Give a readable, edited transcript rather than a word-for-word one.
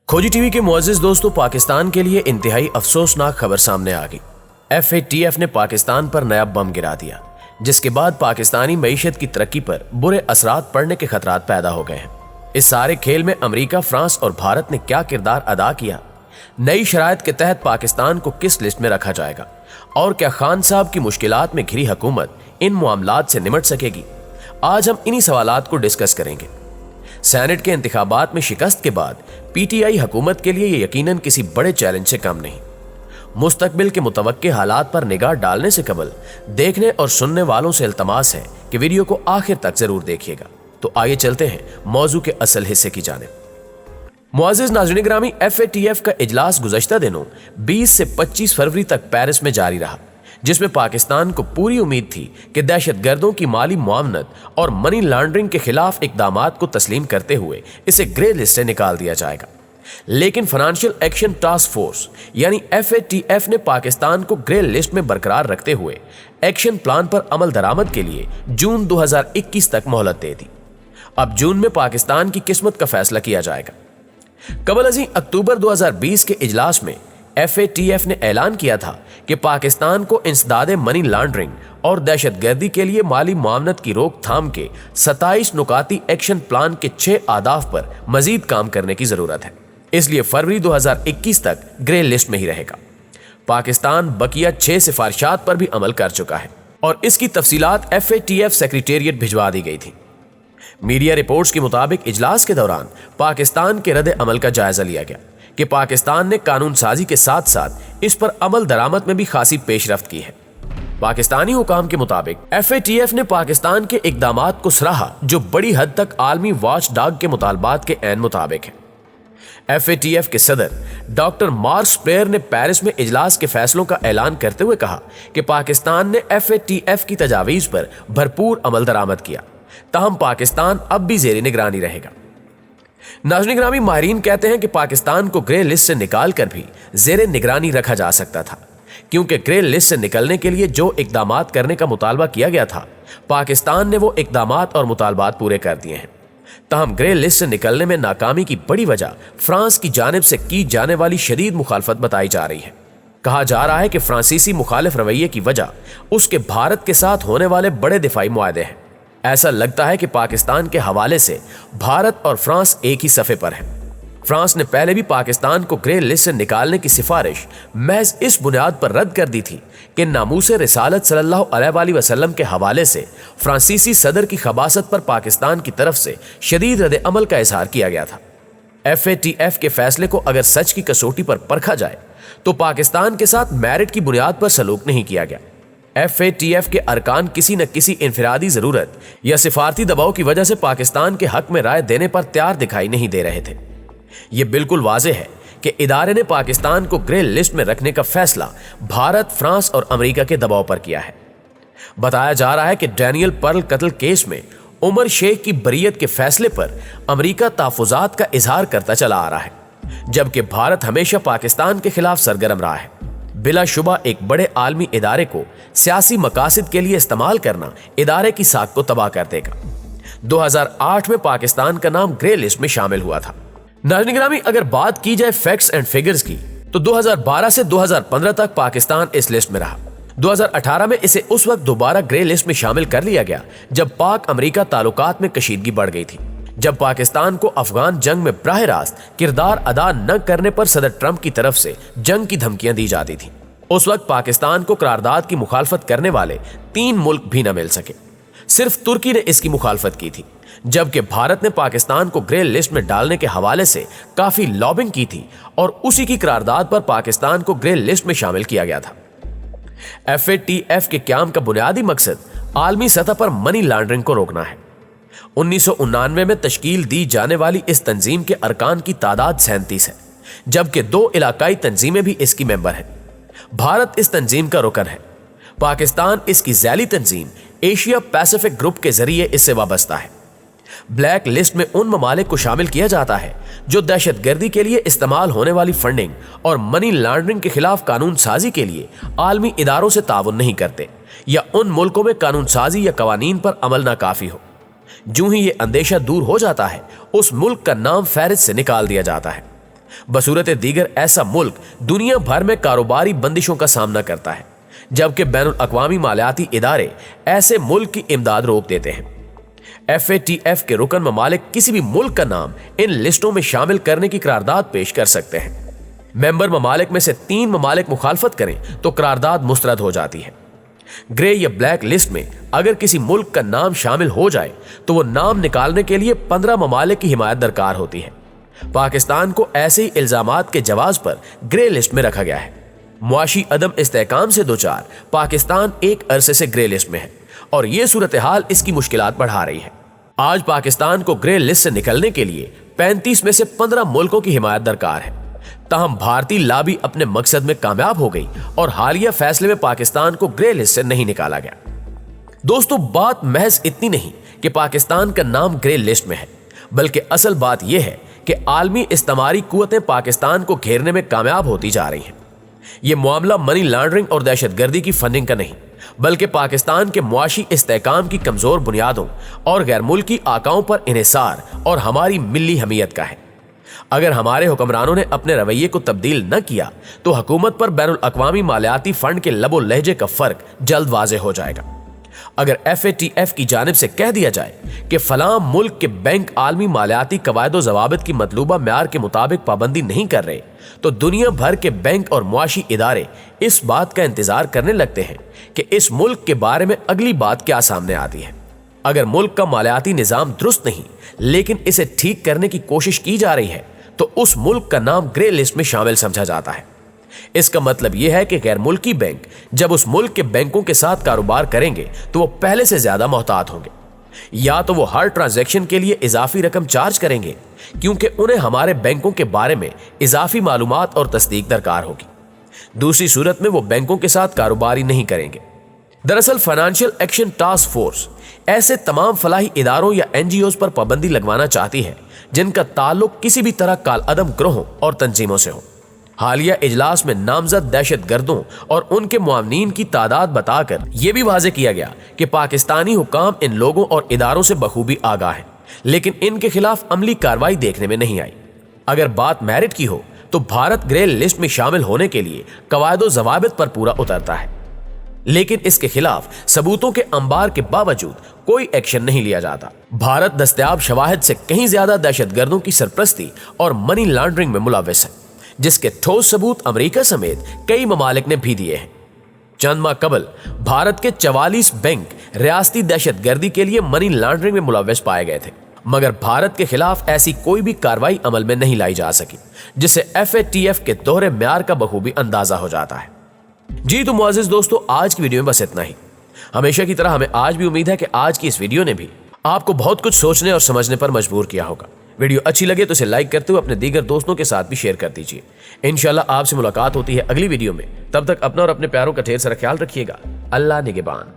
खोजी टीवी के मुअज़्ज़िज़ दोस्तों, पाकिस्तान के लिए इंतहाई अफसोसनाक खबर सामने आ गई। FATF ने पाकिस्तान पर नया बम गिरा दिया, जिसके बाद पाकिस्तानी मईशत की तरक्की पर बुरे असरात पड़ने के खतरात पैदा हो गए हैं। इस सारे खेल में अमेरिका, फ्रांस और भारत ने क्या किरदार अदा किया, नई शराइत के तहत पाकिस्तान को किस लिस्ट में रखा जाएगा और क्या खान साहब की मुश्किलात में घिरी हुकूमत इन मामलात से निमट सकेगी, आज हम इन्हीं सवालात को डिस्कस करेंगे। सेनेट के इंतखाबात में शिकस्त के बाद PTI हुकूमत के लिए ये यकीनन किसी बड़े चैलेंज से कम नहीं। मुस्तकबिल के मुतवक्के हालात पर निगाह डालने से कबल देखने और सुनने वालों से इल्तमास है कि वीडियो को आखिर तक जरूर देखिएगा। तो आइए चलते हैं मौजू के असल हिस्से की जानिब। मुअज़्ज़िज़ नाज़रीन गिरामी, FATF का इजलास गुज़श्ता दिनों 20 से 25 फरवरी तक पेरिस में जारी रहा, जिसमें पाकिस्तान को पूरी उम्मीद थी कि दहशतगर्दों की माली मुआवनत और मनी लॉन्ड्रिंग के खिलाफ इक़दामात को तस्लीम करते हुए इसे ग्रे लिस्ट से निकाल दिया जाएगा। लेकिन फाइनेंशियल एक्शन टास्क फोर्स यानी FATF ने पाकिस्तान को ग्रे लिस्ट में बरकरार रखते हुए एक्शन प्लान पर अमल दरामद के लिए जून 2021 तक मोहलत दे दी। अब जून में पाकिस्तान की किस्मत का फैसला किया जाएगा। कबल अज़ीं अक्टूबर 2020 के इजलास में FATF ने ऐलान किया था कि पाकिस्तान को इंसदादे मनी लॉन्ड्रिंग और दहशतगर्दी के लिए माली मुआवनत की रोकथाम के 27 नुकाती एक्शन प्लान के 6 आदाफ पर मजीद काम करने की जरूरत है। इसलिए फरवरी 2021 तक ग्रे लिस्ट में ही रहेगा। पाकिस्तान बकिया 6 सिफारिशात पर भी अमल कर चुका है और इसकी तफसीलात FATF सेक्रेटेरिएट भिजवा दी गई थी। मीडिया रिपोर्ट्स के मुताबिक इजलास के दौरान पाकिस्तान के रद्द अमल का जायजा लिया गया कि पाकिस्तान ने कानून साजी के साथ साथ इस पर अमल दरामद में भी खासी पेशरफ्त की है। पाकिस्तानी हुकाम के मुताबिक FATF ने पाकिस्तान के इकदामात को सराहा, जो बड़ी हद तक आलमी वॉच डॉग के मुतालबात के ऐन मुताबिक है। FATF के सदर डॉक्टर मार्क स्प्रेयर ने पेरिस में इजलास के फैसलों का ऐलान करते हुए कहा कि पाकिस्तान ने FATF की तजावीज़ पर भरपूर अमल दरामद किया, ताहम पाकिस्तान अब भी ज़ेर निगरानी रहेगा। नाज़रीन गिरामी, माहिरीन कहते हैं कि पाकिस्तान को ग्रे लिस्ट से निकाल कर भी ज़ेर निगरानी रखा जा सकता था, क्योंकि ग्रे लिस्ट से निकलने के लिए जो इकदामात करने का मुतालबा किया गया था, पाकिस्तान ने वो इकदामात और मुतालबात पूरे कर दिए हैं। ताहम ग्रे लिस्ट से निकलने में नाकामी की बड़ी वजह फ्रांस की जानिब से की जाने वाली शदीद मुखालफत बताई जा रही है। कहा जा रहा है कि फ्रांसीसी मुखालिफ रवैये की वजह उसके भारत के साथ होने वाले बड़े दिफाई मुआहदे हैं। ऐसा लगता है कि पाकिस्तान के हवाले से भारत और फ्रांस एक ही सफ़े पर हैं। फ्रांस ने पहले भी पाकिस्तान को ग्रे लिस्ट से निकालने की सिफारिश महज इस बुनियाद पर रद्द कर दी थी कि नामूसे रिसालत सल्लल्लाहु अलैहि वसल्लम के हवाले से फ्रांसीसी सदर की खबासत पर पाकिस्तान की तरफ से शदीद रद्द अमल का इजहार किया गया था। FATF के फैसले को अगर सच की कसौटी पर परखा जाए तो पाकिस्तान के साथ मेरिट की बुनियाद पर सलूक नहीं किया गया। FATF के अरकान किसी न किसी इनफरादी जरूरत या सिफारती दबाव की वजह से पाकिस्तान के हक में राय देने पर तैयार दिखाई नहीं दे रहे थे। यह बिल्कुल वाज़ेह है कि इदारे ने पाकिस्तान को ग्रे लिस्ट में रखने का फैसला भारत, फ्रांस और अमेरिका के दबाव पर किया है। बताया जा रहा है कि डैनियल पर्ल कत्ल केस में उमर शेख की बरीयत के फैसले पर अमेरिका तहफ़्फ़ुज़ात का इजहार करता चला आ रहा है, जबकि भारत हमेशा पाकिस्तान के खिलाफ सरगर्म रहा है। बिलाशुबा एक बड़े आलमी इदारे को सियासी मकासद के लिए इस्तेमाल करना इदारे की साख को तबाह कर देगा। 2008 में पाकिस्तान का नाम ग्रे लिस्ट में शामिल हुआ था। नाज़रीन गिरामी, अगर बात की जाए फैक्ट्स एंड फिगर्स की तो 2012 से 2015 तक पाकिस्तान इस लिस्ट में रहा। 2018 में इसे उस वक्त दोबारा ग्रे लिस्ट में शामिल कर लिया गया जब पाक अमेरिका ताल्लुकात में कशीदगी बढ़ गई थी, जब पाकिस्तान को अफगान जंग में बराह रास्त किरदार अदा न करने पर सदर ट्रंप की तरफ से जंग की धमकियां दी जाती थी। उस वक्त पाकिस्तान को करारदाद की मुखालफत करने वाले 3 मुल्क भी न मिल सके। सिर्फ तुर्की ने इसकी मुखालफत की थी, जबकि भारत ने पाकिस्तान को ग्रे लिस्ट में डालने के हवाले से काफी लॉबिंग की थी और उसी की करारदाद पर पाकिस्तान को ग्रे लिस्ट में शामिल किया गया था। FATF के क्याम का बुनियादी मकसद आलमी सतह पर मनी लॉन्ड्रिंग को रोकना है। 1999 में तश्कील दी जाने वाली इस तंजीम के अरकान की तादाद 37 है, जबकि 2 इलाकाई तंजीमें भी इसकी मेंबर हैं। भारत इस तंजीम का रुकन है। पाकिस्तान इसकी ज़ैली तंजीम एशिया पैसिफिक ग्रुप के जरिए इससे वाबस्ता है। ब्लैक लिस्ट में उन ममालिक को शामिल किया जाता है जो दहशतगर्दी के लिए इस्तेमाल होने वाली फंडिंग और मनी लॉन्ड्रिंग के खिलाफ कानून साजी के लिए आलमी इदारों से ताउन नहीं करते, या उन मुल्कों में कानून साजी या कवानीन पर अमल नाकाफी हो। जूं ही ये अंदेशा दूर हो जाता है, उस मुल्क का नाम फहरिस्त से निकाल दिया जाता है। बसूरत दीगर ऐसा मुल्क दुनिया भर में कारोबारी बंदिशों का सामना करता है, जबकि बैनुल अक़वामी मालियाती इदारे ऐसे मुल्क की इमदाद रोक देते हैं। FATF के रुकन ममालिक किसी भी मुल्क का नाम इन लिस्टों में शामिल करने की करारदाद पेश कर सकते हैं। मेंबर ममालिक में से 3 ममालिक मुखालफत करें तो करारदाद मुस्तरद हो जाती है। ग्रे या ब्लैक लिस्ट में अगर किसी मुल्क का नाम शामिल हो जाए तो वो नाम निकालने के लिए 15 ममालिक की हिमायत दरकार होती है। पाकिस्तान को ऐसे ही इल्जामात के जवाब पर ग्रे लिस्ट में रखा गया है। मुआशी अदम इस्तेहकाम से दोचार पाकिस्तान एक अरसे से ग्रे लिस्ट में है और ये सूरत हाल इसकी मुश्किलात बढ़ा रही है। आज पाकिस्तान को ग्रे लिस्ट से निकलने के लिए 35 में से 15 मुल्कों की हिमायत दरकार है। ताहम भारतीय लाबी अपने मकसद में कामयाब हो गई और हालिया फैसले में पाकिस्तान को ग्रे लिस्ट से नहीं निकाला गया। दोस्तों, बात महज इतनी नहीं कि पाकिस्तान का नाम ग्रे लिस्ट में है, बल्कि असल बात यह है कि आलमी इस्तेमारी कुव्वतें पाकिस्तान को घेरने में कामयाब होती जा रही हैं। यह मामला मनी लॉन्ड्रिंग और दहशतगर्दी की फंडिंग का नहीं, बल्कि पाकिस्तान के मुआशी इस्तेहकाम की कमजोर बुनियादों और गैर मुल्की आकाओं पर इन्हिसार और हमारी मिली हमीयत का है। अगर हमारे हुक्मरानों ने अपने रवैये को तब्दील न किया तो हुकूमत पर बैनुल अक़वामी मालियाती फंड के लबो लहजे का फर्क जल्द वाज़ेह हो जाएगा। अगर FATF की जानिब से कह दिया जाए कि फलां मुल्क के बैंक आलमी मालियाती कवायद ज़वाबित की मतलूबा म्यार के मुताबिक पाबंदी नहीं कर रहे, तो दुनिया भर के बैंक और मुआशी इदारे इस बात का इंतजार करने लगते हैं कि इस मुल्क के बारे में अगली बात क्या सामने आती है। अगर मुल्क का मालियाती निज़ाम दुरुस्त नहीं लेकिन इसे ठीक करने की कोशिश की जा रही है तो उस मुल्क का नाम ग्रे लिस्ट में शामिल समझा जाता है। इसका मतलब यह है कि गैर मुल्की बैंक जब उस मुल्क के बैंकों के साथ कारोबार करेंगे तो वो पहले से ज्यादा मोहतात होंगे, या तो वो हर ट्रांजैक्शन के लिए इजाफी रकम चार्ज करेंगे क्योंकि उन्हें हमारे बैंकों के बारे में इजाफी मालूमात और तस्दीक दरकार होगी। दूसरी सूरत में वो बैंकों के साथ कारोबार ही नहीं करेंगे। दरअसल फाइनेंशियल एक्शन टास्क फोर्स ऐसे तमाम फलाही इदारों या NGOs पर पाबंदी लगवाना चाहती है जिनका ताल्लुक किसी भी तरह कालअदम ग्रोहों और तंजीमों से हो। हालिया इजलास में नामजद दहशतगर्दों और उनके मुआवनीन की तादाद बताकर यह भी वाज़ेह किया गया कि पाकिस्तानी हुकाम इन लोगों और इदारों से बखूबी आगाह हैं, लेकिन इनके खिलाफ अमली कार्रवाई देखने में नहीं आई। अगर बात मेरिट की हो तो भारत ग्रे लिस्ट में शामिल होने के लिए कवायदो ज़वाबित पर पूरा उतरता है, लेकिन इसके खिलाफ सबूतों के अंबार के बावजूद कोई एक्शन नहीं लिया जाता। भारत दस्तयाब शवाहिद से कहीं ज्यादा दहशतगर्दों की सरपरस्ती और मनी लॉन्ड्रिंग में मुलव्वस है, जिसके ठोस सबूत अमेरिका समेत कई ममालिक ने भी दिए हैं। चंद माह कबल भारत के 44 बैंक रियासती दहशतगर्दी के लिए मनी लॉन्ड्रिंग में मुलव्वस पाए गए थे, मगर भारत के खिलाफ ऐसी कोई भी कार्रवाई अमल में नहीं लाई जा सकी, जिससे FATF के दोहरे म्यार का बखूबी अंदाजा हो जाता है। जी तो मुअज़्ज़िज़ दोस्तों, आज की वीडियो में बस इतना ही। हमेशा की तरह हमें आज भी उम्मीद है कि आज की इस वीडियो ने भी आपको बहुत कुछ सोचने और समझने पर मजबूर किया होगा। वीडियो अच्छी लगे तो इसे लाइक करते हुए अपने दीगर दोस्तों के साथ भी शेयर कर दीजिए। इंशाल्लाह आपसे मुलाकात होती है अगली वीडियो में। तब तक अपना और अपने प्यारों का ढेर सारा ख्याल रखिएगा। अल्लाह निगहबान।